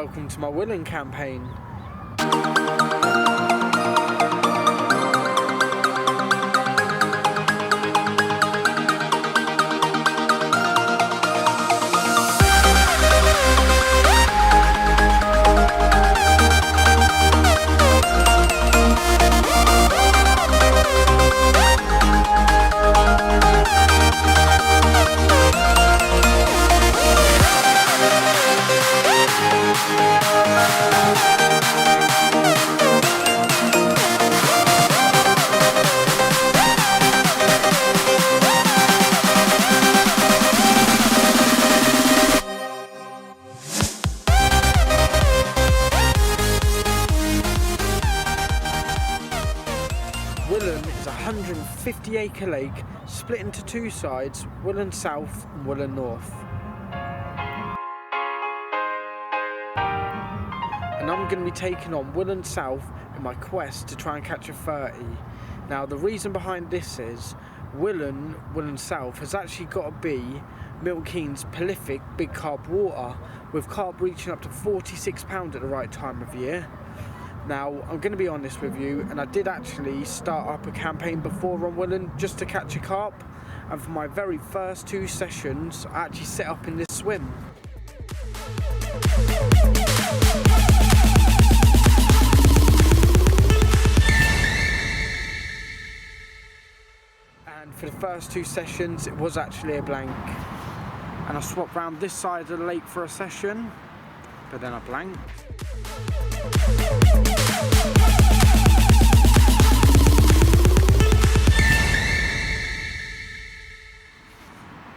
welcome to my willen campaign. Willen is a 150-acre lake split into two sides, Willen South and Willen North. And I'm going to be taking on Willen South in my quest to try and catch a 30. Now the reason behind this is Willen South has actually got to be Milton Keynes' prolific big carp water, with carp reaching up to £46 at the right time of year. Now, I'm going to be honest with you, and I did actually start up a campaign before on Willen just to catch a carp, and for my very first 2 sessions I actually set up in this swim. And for the first 2 sessions it was actually a blank, and I swapped round this side of the lake for a session, but then I blanked.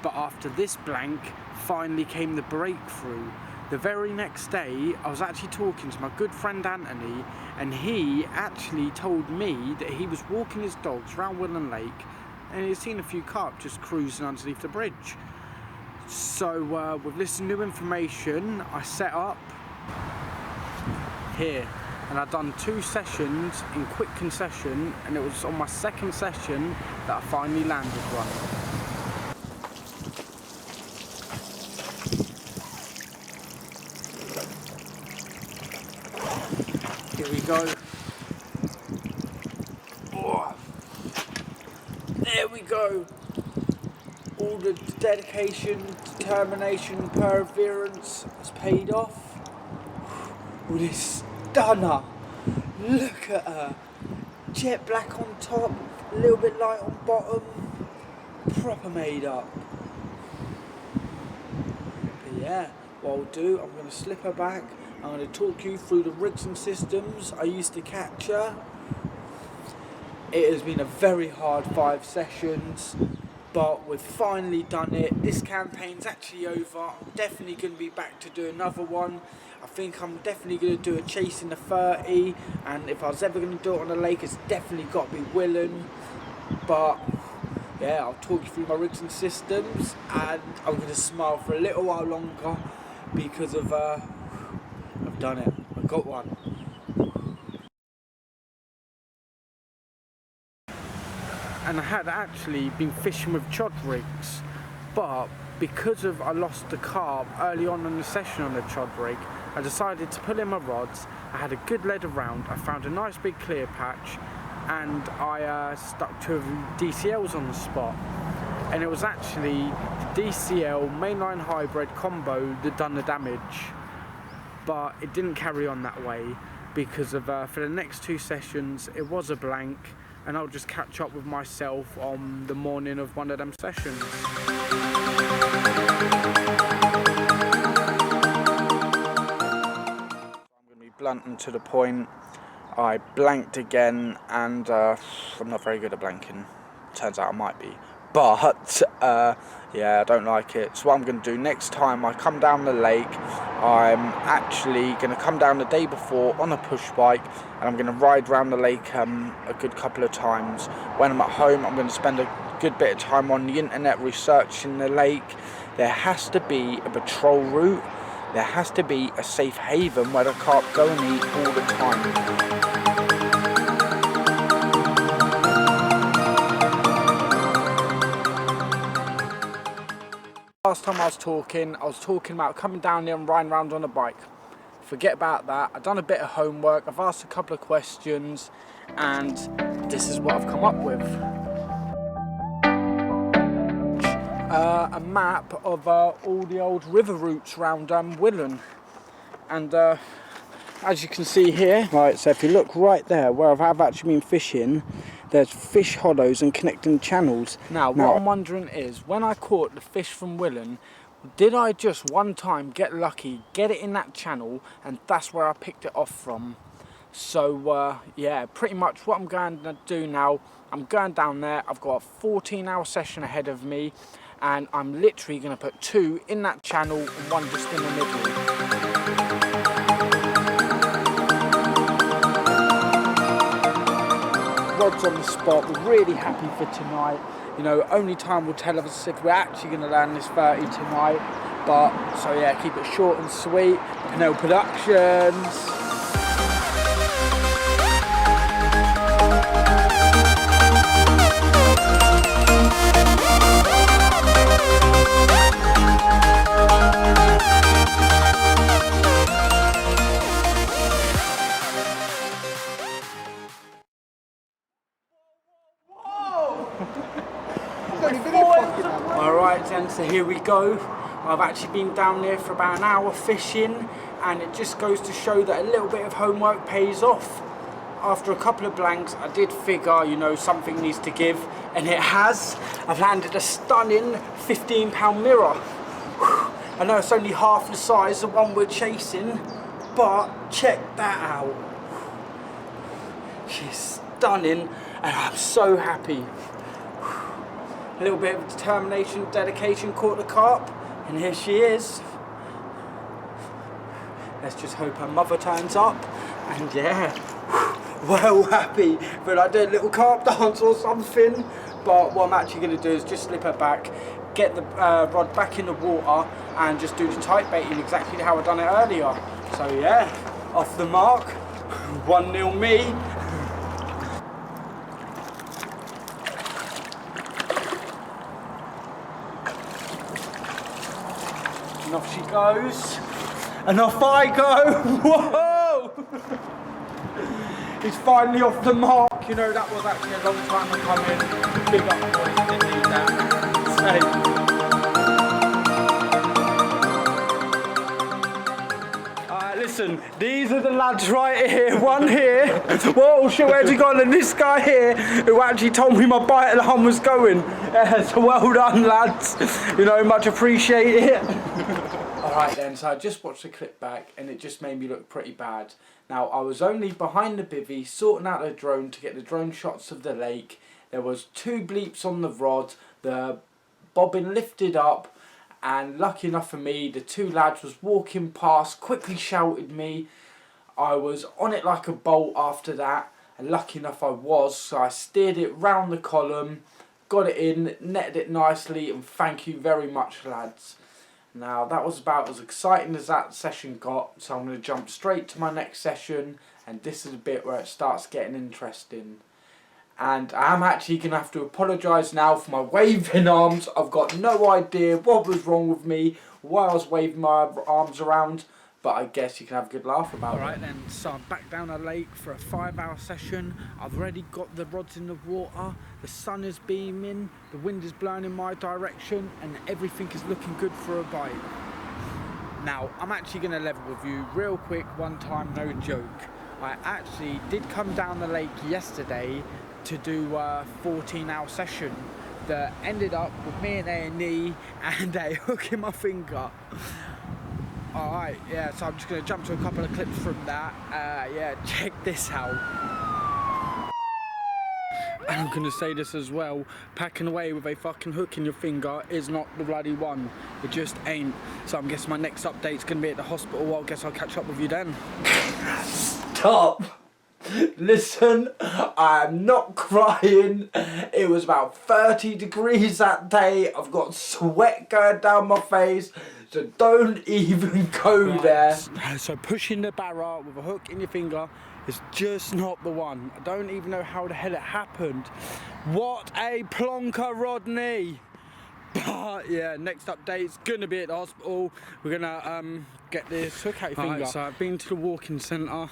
But after this blank, finally came the breakthrough. The very next day, I was actually talking to my good friend Anthony, and he actually told me that he was walking his dogs around Willen Lake, and he'd seen a few carp just cruising underneath the bridge. So with this new information, I set up here, and I've done 2 sessions in quick concession, and it was on my second session that I finally landed one. Here we go. Oh, there we go. All the dedication, determination, perseverance has paid off. Oh, this stunner. Look at her. Jet black on top, a little bit light on bottom. Proper made up. But yeah, what I'll do, I'm going to slip her back. I'm going to talk you through the rigs and systems I used to catch her. It has been a very hard 5 sessions, but we've finally done it. This campaign's actually over. I'm definitely going to be back to do another one. I think I'm definitely going to do a chase in the 30, and if I was ever going to do it on a lake, it's definitely got to be Willen. But yeah, I'll talk you through my rigs and systems, and I'm going to smile for a little while longer because of I've done it. I got one. And I had actually been fishing with chod rigs, but because I lost the carp early on in the session on the chod rig, I decided to pull in my rods. I had a good lead around, I found a nice big clear patch, and I stuck 2 DCLs on the spot. And it was actually the DCL mainline hybrid combo that done the damage, but it didn't carry on that way because of for the next 2 sessions it was a blank, and I'll just catch up with myself on the morning of one of them sessions. I'm going to be blunt and to the point. I blanked again, and I'm not very good at blanking. Turns out I might be. But yeah, I don't like it. So what I'm going to do next time I come down the lake, I'm actually going to come down the day before on a push bike, and I'm going to ride around the lake a good couple of times. When I'm at home, I'm going to spend a good bit of time on the internet researching the lake. There has to be a patrol route. There has to be a safe haven where the carp go and eat all the time. Last time I was talking about coming down here and riding around on a bike. forget about that. I've done a bit of homework, I've asked a couple of questions, and this is what I've come up with. A map of all the old river routes around Willen. And as you can see here, right, so if you look right there where I've actually been fishing, there's fish hollows and connecting channels. Now what I'm wondering is, when I caught the fish from Willen, did I just one time get lucky, get it in that channel, and that's where I picked it off from? So yeah, pretty much what I'm going to do now, I'm going down there, I've got a 14-hour session ahead of me, and I'm literally going to put 2 in that channel and 1 just in the middle. Rods on the spot, we're really happy for tonight. You know, only time will tell us if we're actually going to land this 30 tonight. But, so yeah, keep it short and sweet. Purnell Productions. Alright then, so here we go. I've actually been down there for about an hour fishing, and it just goes to show that a little bit of homework pays off. After a couple of blanks, I did figure, you know, something needs to give, and it has. I've landed a stunning £15 mirror. I know it's only half the size of one we're chasing, but check that out. She's stunning, and I'm so happy. A little bit of determination, dedication, caught the carp, and here she is. Let's just hope her mother turns up, and yeah, well happy. But I did a little carp dance or something, but what I'm actually going to do is just slip her back, get the rod back in the water, and just do the tight baiting exactly how I done it earlier. So yeah, off the mark, 1-0 me. And off she goes, and off I go. Whoa! He's finally off the mark. You know, that was actually a long time to come in. Big up, boys, didn't need that. Safe. Alright, listen, these are the lads right here. One here, whoa, shit, where's he gone? And this guy here, who actually told me my bite alarm was going. So well done, lads. You know, much appreciate it. Alright then, so I just watched the clip back and it just made me look pretty bad. Now, I was only behind the bivvy sorting out the drone to get the drone shots of the lake. There was 2 bleeps on the rod, the bobbin lifted up, and lucky enough for me, the 2 lads was walking past, quickly shouted me. I was on it like a bolt after that, and lucky enough I was, so I steered it round the column, got it in, netted it nicely, and thank you very much, lads. Now, that was about as exciting as that session got, so I'm going to jump straight to my next session, and this is a bit where it starts getting interesting. And I'm actually going to have to apologise now for my waving arms. I've got no idea what was wrong with me, why I was waving my arms around, but I guess you can have a good laugh about it. Alright then, so I'm back down the lake for a 5-hour session. I've already got the rods in the water, the sun is beaming, the wind is blowing in my direction, and everything is looking good for a bite. Now, I'm actually going to level with you real quick, one time, no joke. I actually did come down the lake yesterday to do a 14-hour session that ended up with me and A&E and a hook in my finger. Alright, yeah, so I'm just going to jump to a couple of clips from that. Yeah, check this out. And I'm going to say this as well, packing away with a fucking hook in your finger is not the bloody one. It just ain't. So I'm guessing my next update's going to be at the hospital. Well, I guess I'll catch up with you then. Stop! Listen, I'm not crying. It was about 30 degrees that day. I've got sweat going down my face. So don't even go there. So pushing the barra with a hook in your finger is just not the one. I don't even know how the hell it happened. What a plonker, Rodney. But yeah, next update's gonna be at the hospital. We're gonna get this hook out your finger. Right, so I've been to the walking centre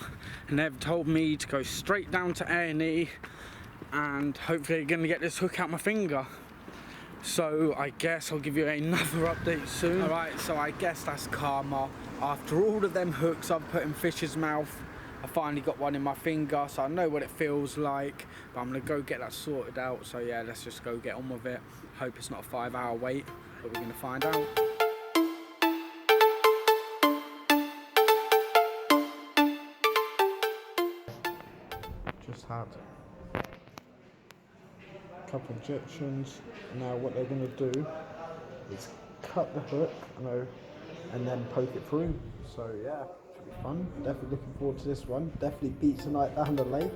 and they've told me to go straight down to A&E and hopefully gonna get this hook out my finger. So I guess I'll give you another update soon. Alright, so I guess that's karma. After all of them hooks I've put in fish's mouth, I finally got one in my finger, so I know what it feels like. But I'm gonna go get that sorted out. So yeah, let's just go get on with it. Hope it's not a 5-hour wait, but we're gonna find out. Just had a couple of injections. Now what they're going to do is cut the hook, and then poke it through. So yeah, should be fun. Definitely looking forward to this one. Definitely beats a night down the lake.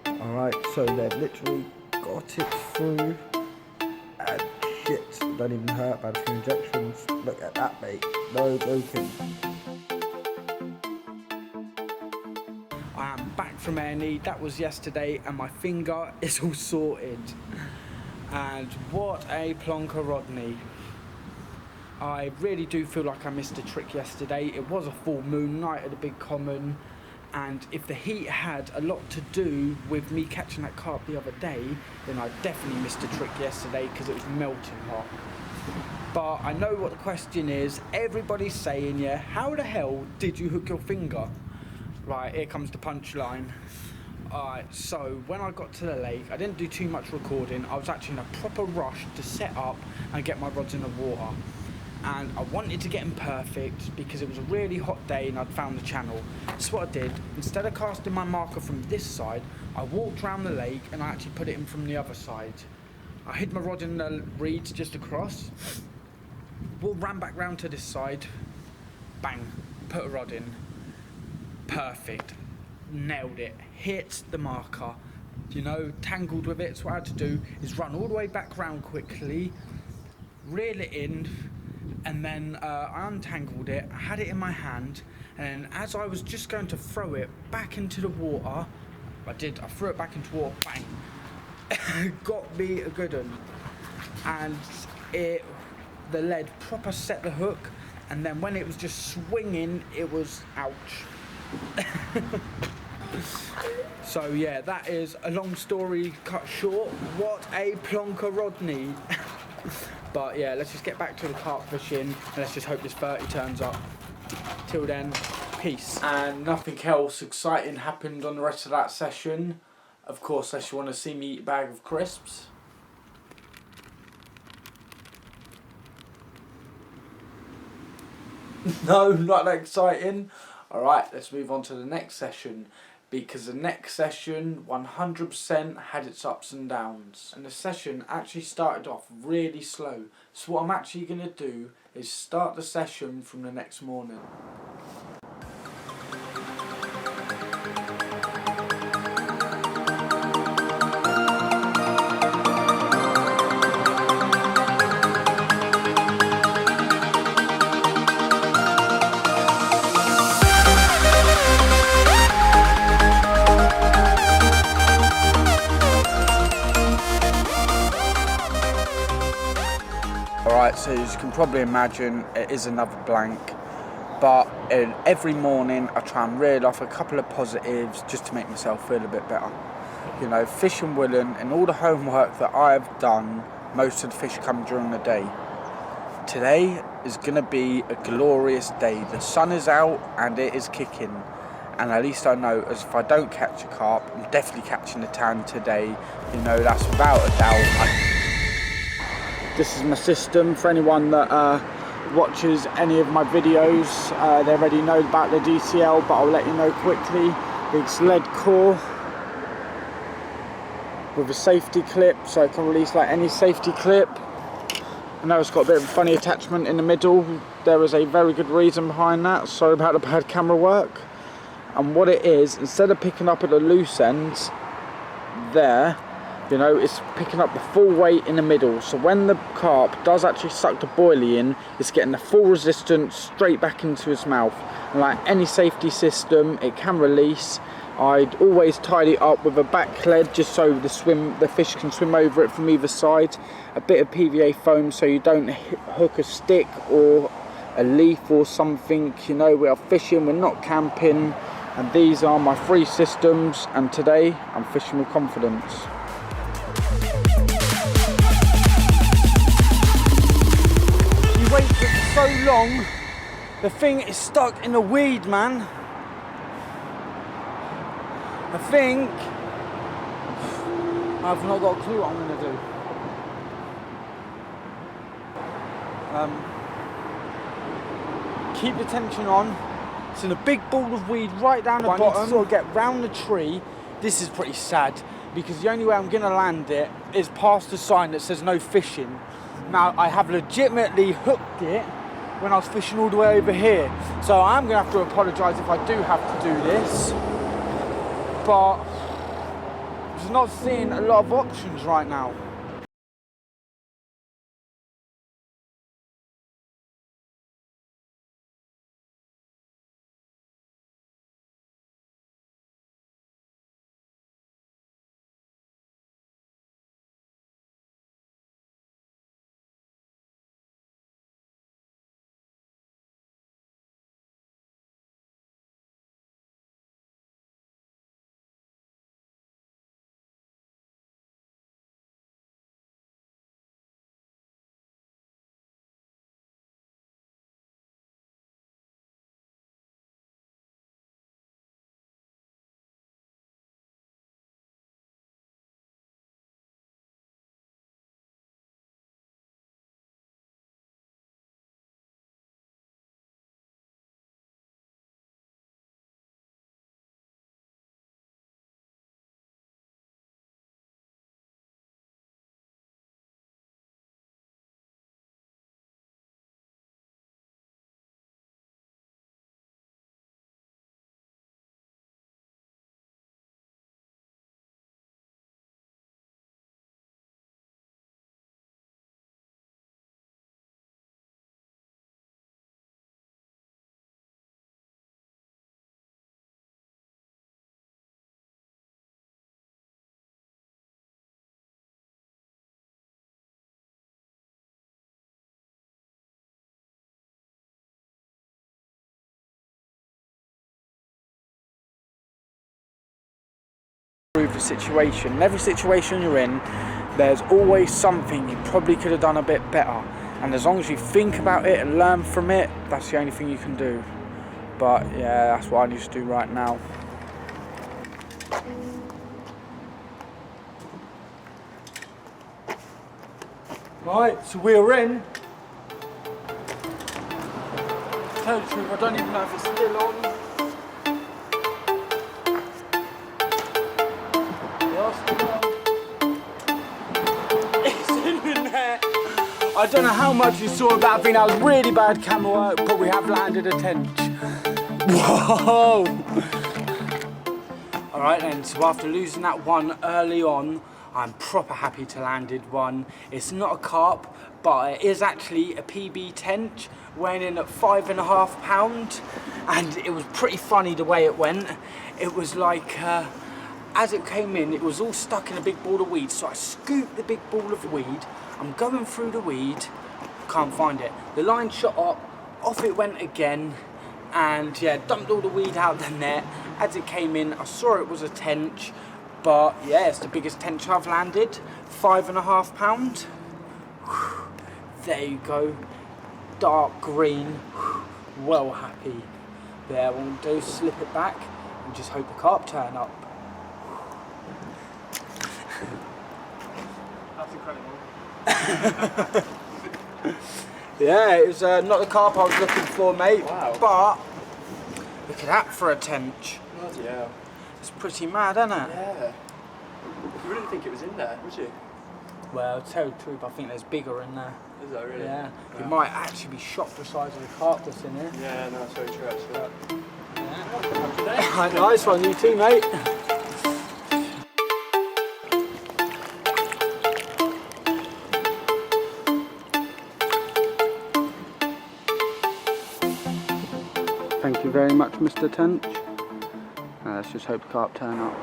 Alright, so they've literally got it through, and shit, it don't even hurt by the few injections. Look at that, mate. No joking. I am back from A&E, that was yesterday, and my finger is all sorted. And what a plonker Rodney. I really do feel like I missed a trick yesterday. It was a full moon night at the big common, and if the heat had a lot to do with me catching that carp the other day, then I definitely missed a trick yesterday because it was melting hot. But I know what the question is. Everybody's saying, yeah, how the hell did you hook your finger? Right, here comes the punchline. Alright, so when I got to the lake, I didn't do too much recording. I was actually in a proper rush to set up and get my rods in the water. And I wanted to get them perfect because it was a really hot day and I'd found the channel. So what I did, instead of casting my marker from this side, I walked around the lake and I actually put it in from the other side. I hid my rod in the reeds just across, ran back round to this side, bang, put a rod in. Perfect, nailed it, hit the marker, tangled with it. So what I had to do is run all the way back round quickly, reel it in, and then I untangled it, I had it in my hand, and as I was just going to throw it back into the water, I threw it back into water, bang, got me a good one, and the lead proper set the hook, and then when it was just swinging, it was ouch. So yeah, that is a long story cut short. What a plonker Rodney. But yeah, let's just get back to the carp fishing and let's just hope this 30 turns up. Till then, peace. And nothing else exciting happened on the rest of that session. Of course, unless you want to see me eat a bag of crisps. No, not that exciting. Alright, let's move on to the next session, because the next session 100% had its ups and downs. And the session actually started off really slow. So what I'm actually going to do is start the session from the next morning. Alright, so as you can probably imagine, it is another blank, but every morning I try and reel off a couple of positives just to make myself feel a bit better. Fish and willen and all the homework that I've done, most of the fish come during the day. Today is going to be a glorious day. The sun is out and it is kicking, and at least I know as if I don't catch a carp, I'm definitely catching a tan today. That's without a doubt. This is my system. For anyone that watches any of my videos, they already know about the DCL, but I'll let you know quickly. It's lead core with a safety clip, so it can release like any safety clip. I know it's got a bit of a funny attachment in the middle. There is a very good reason behind that. Sorry about the bad camera work. And what it is, instead of picking up at the loose ends there, You know, it's picking up the full weight in the middle, so when the carp does actually suck the boilie in, it's getting the full resistance straight back into his mouth. And like any safety system, it can release. I'd always tidy it up with a back lead just so the fish can swim over it from either side. A bit of PVA foam so you don't hook a stick or a leaf or something. You know, we are fishing, we're not camping, and these are my 3 systems, and today I'm fishing with confidence. You wait for so long, the thing is stuck in the weed, man. I think I've not got a clue what I'm going to do. Keep the tension on. It's in a big ball of weed right down the bottom. I need to sort of get round the tree. This is pretty sad because the only way I'm going to land it is past the sign that says no fishing. Now, I have legitimately hooked it when I was fishing all the way over here. So I'm going to have to apologise if I do have to do this. But I'm just not seeing a lot of options right now. The situation. In every situation you're in, there's always something you probably could have done a bit better, and as long as you think about it and learn from it, that's the only thing you can do. But yeah, that's what I need to do right now. Right, so we're in. Tell the truth, I don't even know if it's still on. I don't know how much you saw of that thing. That was really bad camera work, but we have landed a tench. Whoa! Alright then, so after losing that one early on, I'm proper happy to landed one. It's not a carp, but it is actually a PB tench, weighing in at 5.5 pounds, and it was pretty funny the way it went. It was like, as it came in, it was all stuck in a big ball of weed, so I scooped the big ball of weed. I'm going through the weed, can't find it. The line shot up, off it went again, and yeah, dumped all the weed out the net. As it came in, I saw it was a tench, but yeah, it's the biggest tench I've landed, 5.5 pounds. There you go, dark green, well happy. There, what we'll do is slip it back and just hope a carp turn up. That's incredible. Yeah, it was not the carp I was looking for, mate. Wow. But look at that for a tench. Bloody hell. It's pretty mad, isn't it? Yeah. You wouldn't think it was in there, would you? Well, to tell the truth, I think there's bigger in there. Is that really? Yeah. Wow. You might actually be shocked the size of the carp that's in here. Yeah, no, that's very true actually. Yeah. Nice one, you too, mate. very much, Mr. Tench. Let's just hope the carp turn up.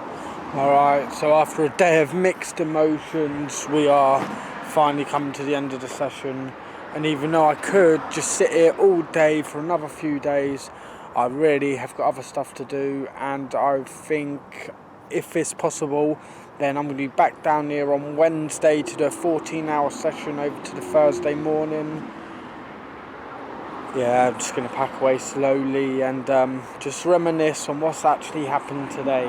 Alright, so after a day of mixed emotions, we are finally coming to the end of the session. And even though I could just sit here all day for another few days, I really have got other stuff to do, and I think if it's possible, then I'm going to be back down here on Wednesday to do a 14-hour session over to the Thursday morning. Yeah, I'm just going to pack away slowly and just reminisce on what's actually happened today.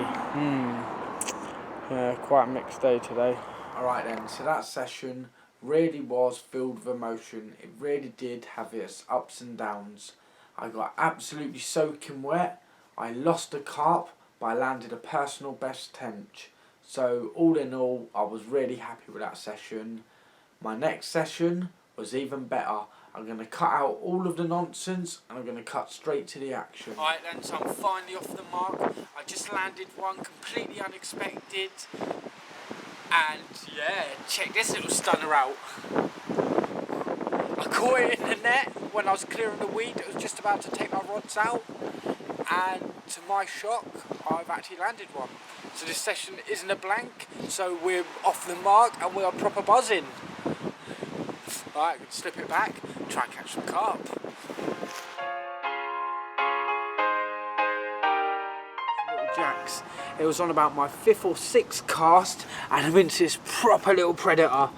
Yeah, quite a mixed day today. Alright then, so that session really was filled with emotion. It really did have its ups and downs. I got absolutely soaking wet. I lost a carp, but I landed a personal best tench. So all in all, I was really happy with that session. My next session was even better. I'm going to cut out all of the nonsense and I'm going to cut straight to the action. Alright then, so I'm finally off the mark. I just landed one completely unexpected. And yeah, check this little stunner out. I caught it in the net when I was clearing the weed. It was just about to take my rods out. And to my shock, I've actually landed one. So this session isn't a blank. So we're off the mark and we are proper buzzing. Right, I'm going to slip it back, try and catch some carp. Little jacks. It was on about my 5th or 6th cast and I'm into this proper little predator.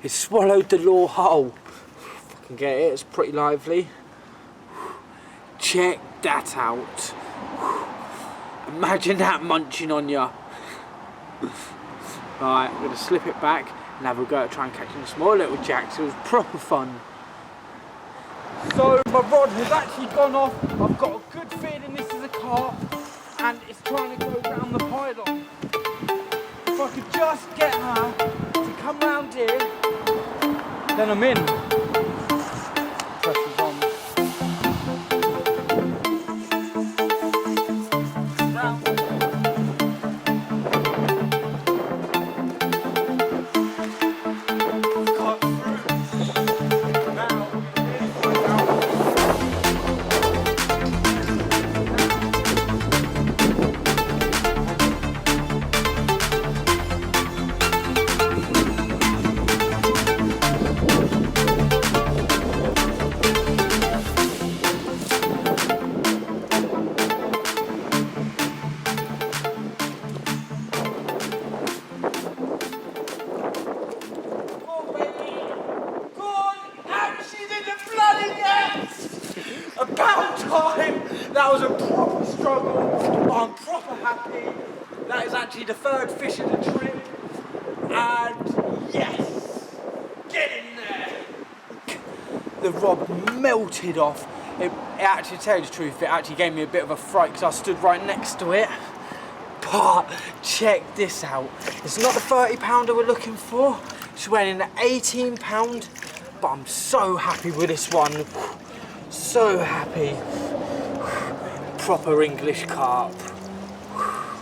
It swallowed the lure whole. If I can get it, it's pretty lively. Check that out. Imagine that munching on ya. Right, I'm going to slip it back and have a go at trying catching small little jacks. It was proper fun. So my rod has actually gone off. I've got a good feeling this is a carp and it's trying to go down the pylon. If I could just get her to come round here, then I'm in. Pressure's on. About time! That was a proper struggle. I'm proper happy. That is actually the 3rd fish of the trip. And yes! Get in there! The rod melted off. It actually, to tell you the truth, it actually gave me a bit of a fright because I stood right next to it. But check this out. It's not the 30-pounder we're looking for. It's weighing an 18-pound. But I'm so happy with this one. So happy. Proper English carp. Oh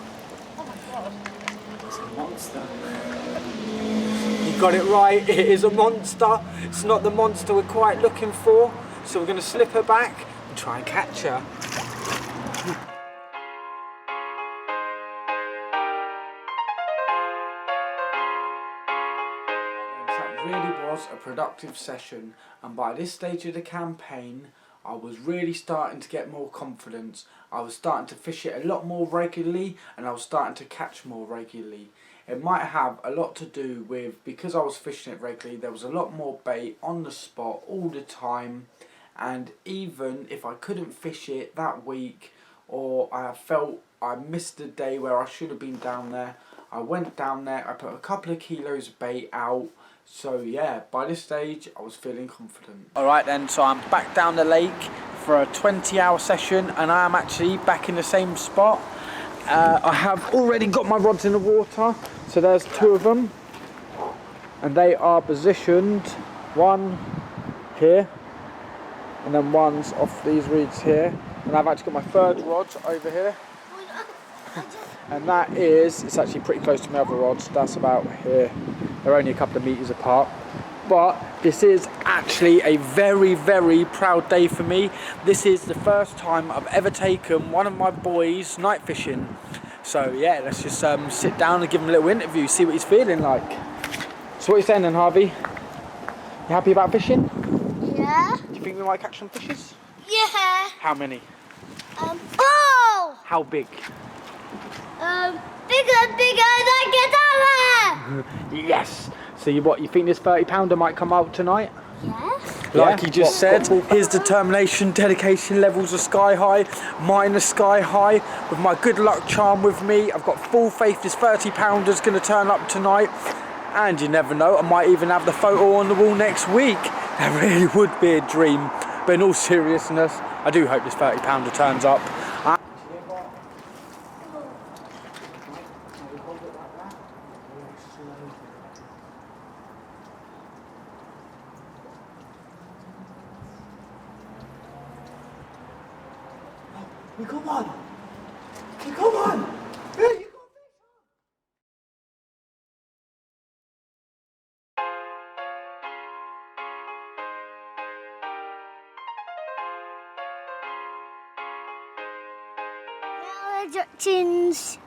my god. It's a monster. You got it right, it is a monster. It's not the monster we're quite looking for. So we're going to slip her back and try and catch her. That really was a productive session, and by this stage of the campaign I was really starting to get more confidence. I was starting to fish it a lot more regularly and I was starting to catch more regularly. It might have a lot to do with, because I was fishing it regularly, there was a lot more bait on the spot all the time, and even if I couldn't fish it that week or I felt I missed a day where I should have been down there, I went down there, I put a couple of kilos of bait out. So yeah, by this stage I was feeling confident. Alright then, so I'm back down the lake for a 20-hour session and I am actually back in the same spot. I have already got my rods in the water, so there's 2 of them. And they are positioned, one here and then one's off these reeds here. And I've actually got my 3rd rod over here. And that is, it's actually pretty close to my other rods, that's about here. They're only a couple of metres apart. but this is actually a very, very proud day for me. This is the first time I've ever taken one of my boys night fishing. So yeah, let's just sit down and give him a little interview, see what he's feeling like. So what are you saying then, Harvey? You happy about fishing? Yeah. Do you think we might catch some fishes? Yeah. How many? Oh! How big? Bigger than guitar. Yes. So you think this 30-pounder might come out tonight? Yeah. Like he just said, his determination, dedication levels are sky high, mine are sky high. With my good luck charm with me, I've got full faith this 30-pounder's going to turn up tonight. And you never know, I might even have the photo on the wall next week. That really would be a dream. But in all seriousness, I do hope this 30-pounder turns up. We got one! We got one! Yeah, you got fish! Instructions.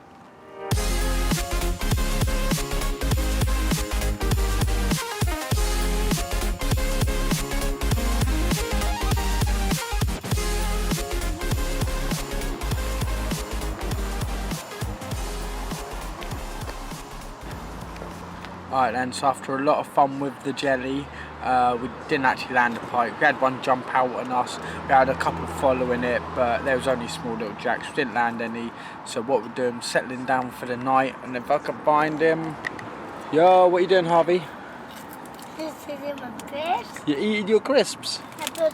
Alright then, so after a lot of fun with the jelly, we didn't actually land a pike. We had one jump out on us, we had a couple following it, but there was only small little jacks, we didn't land any. So what we're doing, settling down for the night, and if I can find him... Yo, what are you doing, Harvey? This is in my crisps. You're eating your crisps? I put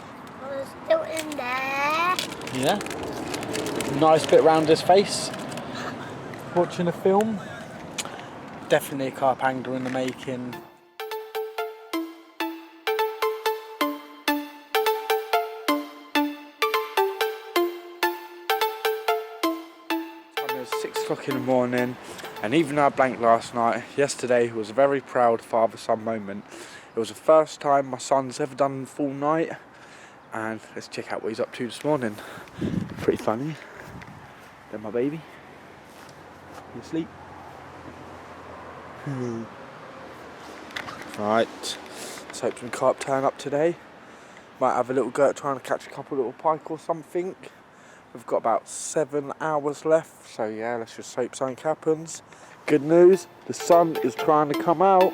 still in there. Yeah. Nice bit round his face. Watching a film. Definitely a carp angler in the making. It was 6 o'clock in the morning, and even though I blanked last night, yesterday was a very proud father-son moment. It was the first time my son's ever done full night, and let's check out what he's up to this morning. Pretty funny. Then my baby. You asleep? Right, let's hope some carp turn up today. Might have a little go at trying to catch a couple little pike or something. We've got about 7 hours left, so yeah, let's just hope something happens. Good news, the sun is trying to come out.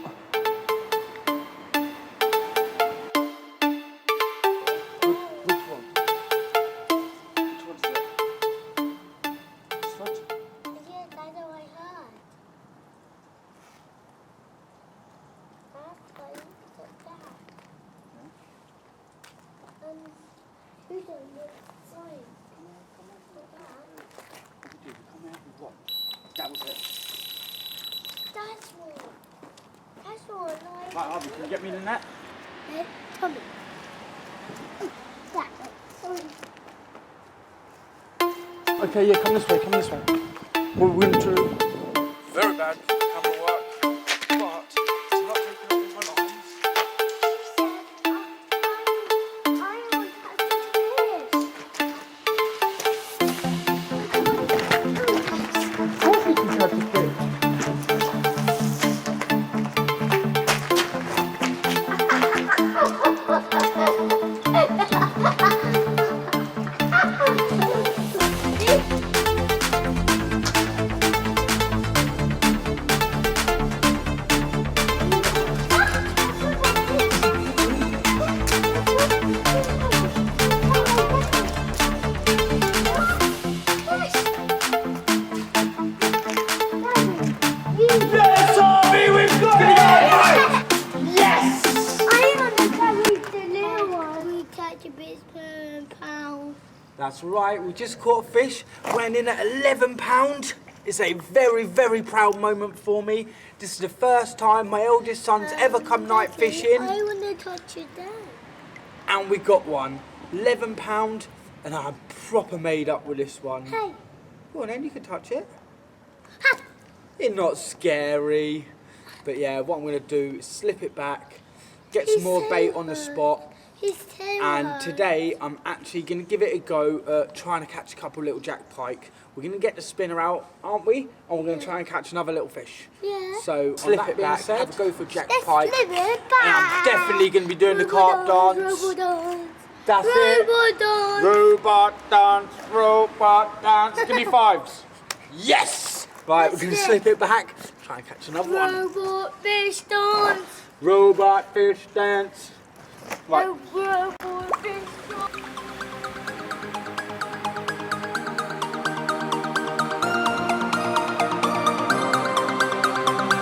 That was it. That's one. Right, Harvey, can you get me the net? Tommy. That one. Okay, yeah, come this way, come this way. We're going to... Very bad camera work, but it's not taking up in my lines. Of course we can catch a fish. Yes, Harvey, we've got it! Yes! I want to catch the little one. We catch a bit £1. That's right, we just caught a fish, went in at £11. It's a very, very proud moment for me. This is the first time my eldest son's ever come night fishing. I want to touch it down. And we got one. £11, and I'm proper made up with this one. Hey. Go on then, you can touch it. Ha. It's not scary. But yeah, what I'm going to do is slip it back, get some more bait on the spot. He's And today I'm actually going to give it a go trying to catch a couple little jack pike. We're going to get the spinner out, aren't we? And we're going to try and catch another little fish. Yeah. So slip it back, have a go for jack pike. Slip it back. And I'm definitely going to be doing the carp dance. Robot dance. That's it. Robot dance, robot dance. Give me fives. Yes! Right, we're going to slip it back. Try and catch another one. Robot fish dance. Robot fish dance. Right. Robot fish dance.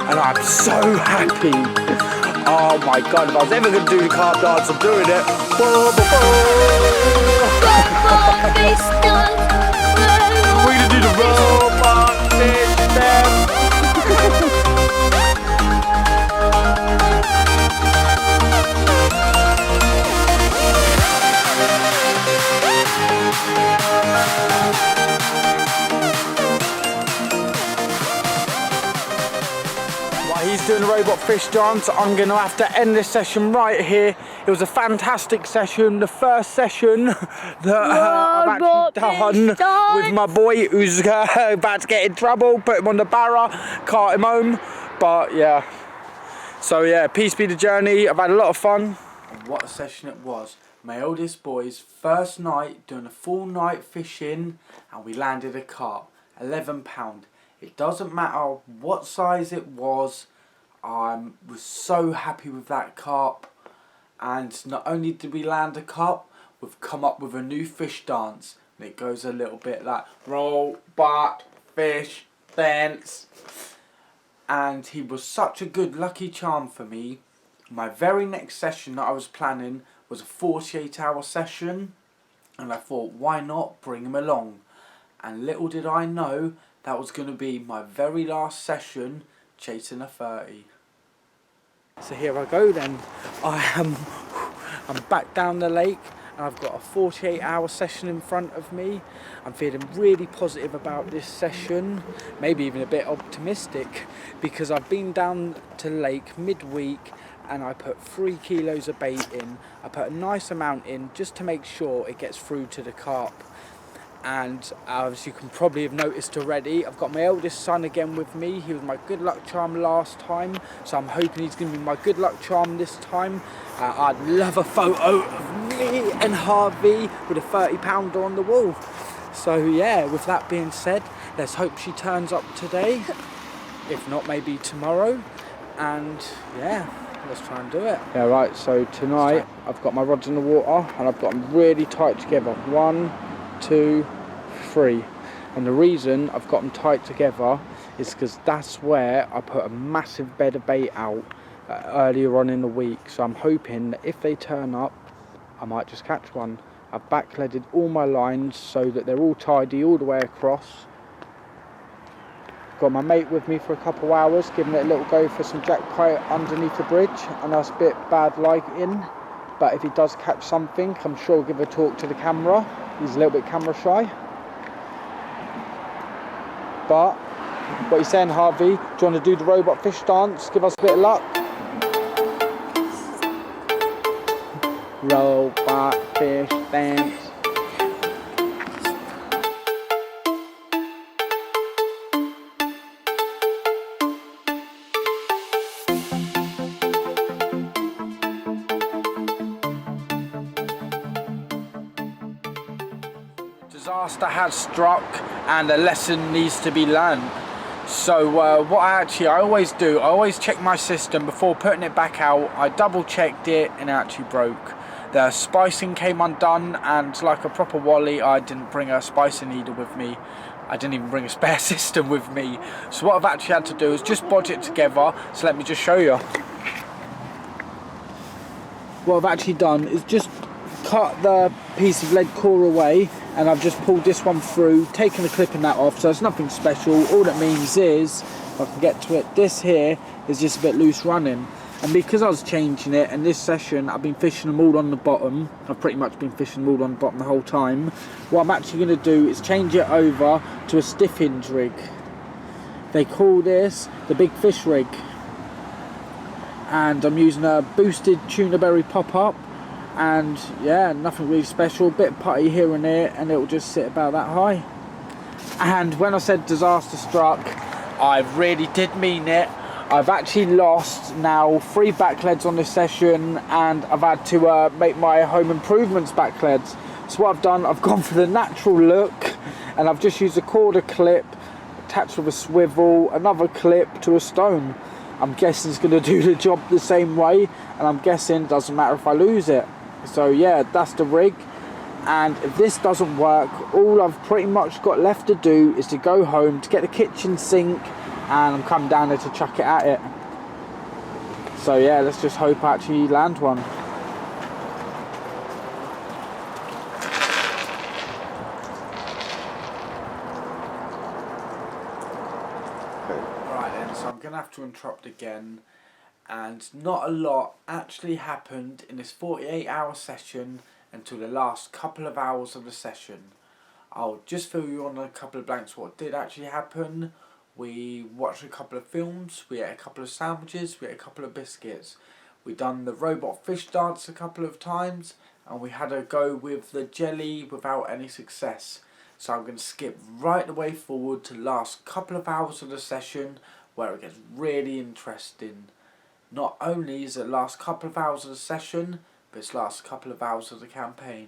And I'm so happy. Oh my god, if I was ever going to do the carp dance, I'm doing it. Robot fish dance. We're going to do the robot fish dance. He's doing a robot fish dance. I'm going to have to end this session right here. It was a fantastic session, the first session that I've actually done with my boy who's about to get in trouble. Put him on the barra, cart him home. But yeah, so yeah, peace be the journey. I've had a lot of fun. And what a session it was. My oldest boy's first night doing a full night fishing, and we landed a carp, £11. It doesn't matter what size it was. I was so happy with that carp, and not only did we land a carp, we've come up with a new fish dance, and it goes a little bit like robot fish dance. And he was such a good lucky charm for me. My very next session that I was planning was a 48-hour session, and I thought, why not bring him along? And little did I know that was going to be my very last session chasing a 30. So here I go then. I'm back down the lake, and I've got a 48-hour session in front of me. I'm feeling really positive about this session, maybe even a bit optimistic, because I've been down to the lake midweek and I put 3 kilos of bait in. I put a nice amount in just to make sure it gets through to the carp. And as you can probably have noticed already, I've got my eldest son again with me. He was my good luck charm last time, so I'm hoping he's going to be my good luck charm this time. I'd love a photo of me and Harvey with a 30-pounder on the wall. So yeah, with that being said, let's hope she turns up today. If not, maybe tomorrow. And yeah, let's try and do it. Yeah, right, so tonight I've got my rods in the water and I've got them really tight together. 1, 2, 3, and the reason I've got them tight together is because that's where I put a massive bed of bait out earlier on in the week. So I'm hoping that if they turn up, I might just catch one. I've backleaded all my lines so that they're all tidy all the way across. Got my mate with me for a couple of hours, giving it a little go for some jack pike underneath the bridge, and that's a bit bad lighting, but if he does catch something, I'm sure he'll give a talk to the camera. He's a little bit camera shy. But what are you saying, Harvey? Do you want to do the robot fish dance? Give us a bit of luck. Robot fish dance. Disaster has struck and a lesson needs to be learned. So what I always do, I always check my system before putting it back out. I double checked it and it actually broke. The spicing came undone, and like a proper wally, I didn't bring a spicing needle with me. I didn't even bring a spare system with me. So what I've actually had to do is just bodge it together. So let me just show you. What I've actually done is just cut the piece of lead core away, and I've just pulled this one through, taken the clip and that off, so it's nothing special. All that means is, if I can get to it, this here is just a bit loose running, and because I was changing it, and this session I've been fishing them all on the bottom, I've pretty much been fishing them all on the bottom the whole time, what I'm actually going to do is change it over to a stiff hinge rig. They call this the big fish rig. and I'm using a boosted tuna berry pop-up, and yeah, nothing really special, bit of putty here and there, and it'll just sit about that high. And when I said disaster struck, I really did mean it. I've actually lost now 3 back leads on this session, and I've had to make my home improvements back leads. So what I've done, I've gone for the natural look, and I've just used a quarter clip attached with a swivel, another clip to a stone. I'm guessing it's going to do the job the same way, and I'm guessing it doesn't matter if I lose it. So yeah, that's the rig. And if this doesn't work, all I've pretty much got left to do is to go home to get the kitchen sink, and I'm coming down there to chuck it at it. So yeah, let's just hope I actually land one. Right then, so I'm going to have to interrupt again, and not a lot actually happened in this 48-hour session until the last couple of hours of the session. I'll just fill you on a couple of blanks what did actually happen. We watched a couple of films, we ate a couple of sandwiches, we ate a couple of biscuits. We done the robot fish dance a couple of times, and we had a go with the jelly without any success. So I'm going to skip right the way forward to the last couple of hours of the session, where it gets really interesting. Not only is it the last couple of hours of the session, but it's the last couple of hours of the campaign.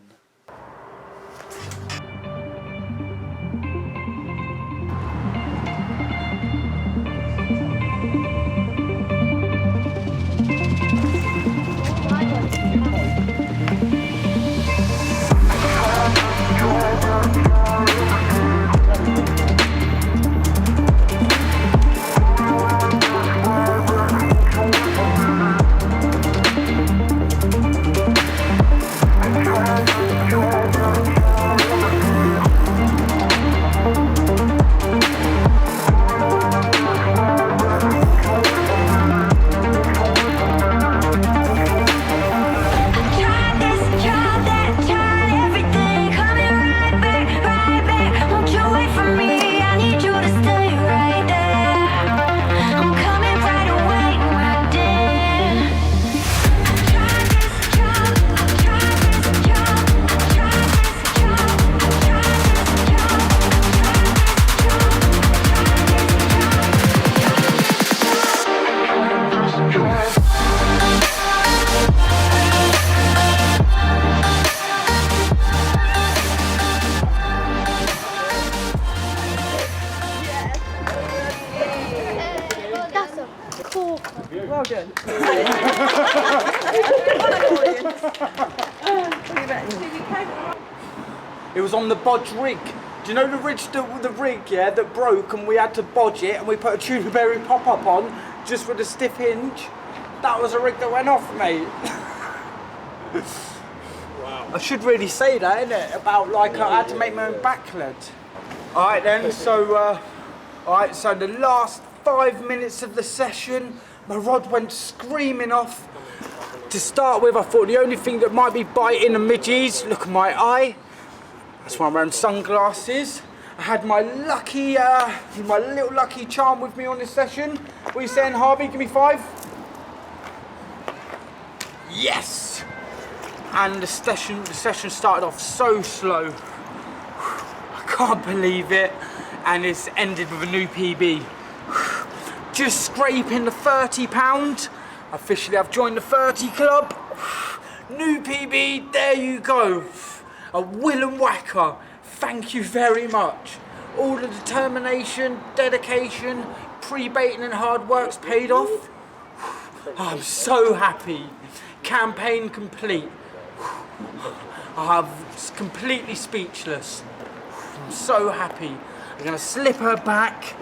Well done. It was on the bodge rig. Do you know the rig, yeah, that broke and we had to bodge it and we put a tuna berry pop-up on just with a stiff hinge? That was a rig that went off, mate. Wow. I should really say that, innit? About like I had to make my own back lead. Alright then, so the last 5 minutes of the session, my rod went screaming off. To start with, I thought the only thing that might be biting the midges, look at my eye. That's why I'm wearing sunglasses. I had my little lucky charm with me on this session. What are you saying, Harvey? Give me 5. Yes! And the session started off so slow. I can't believe it. And it's ended with a new PB. Just scraping the £30. Officially, I've joined the 30 club. New PB, there you go. A willen whacker. Thank you very much. All the determination, dedication, pre-baiting and hard work's paid off. I'm so happy. Campaign complete. I'm completely speechless. I'm so happy. I'm gonna slip her back.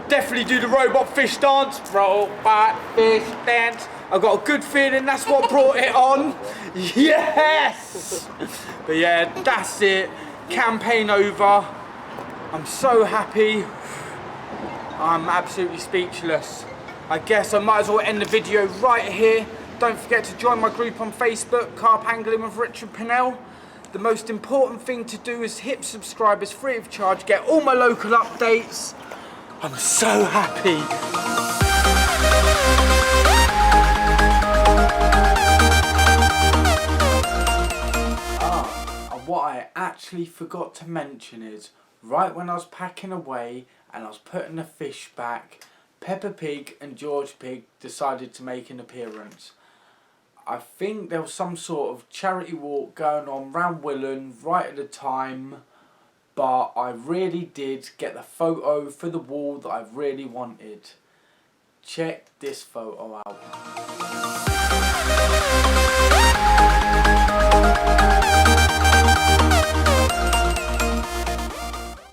Definitely do the robot fish dance. Robot fish dance. I've got a good feeling that's what brought it on. Yes! But yeah, that's it. Campaign over. I'm so happy. I'm absolutely speechless. I guess I might as well end the video right here. Don't forget to join my group on Facebook, Carp Angling with Richard Purnell. The most important thing to do is hit subscribe. It's free of charge. Get all my local updates. I'm so happy. What I actually forgot to mention is, right when I was packing away and I was putting the fish back, Peppa Pig and George Pig decided to make an appearance. I think there was some sort of charity walk going on round Willen right at the time, but I really did get the photo for the wall that I really wanted. Check this photo out.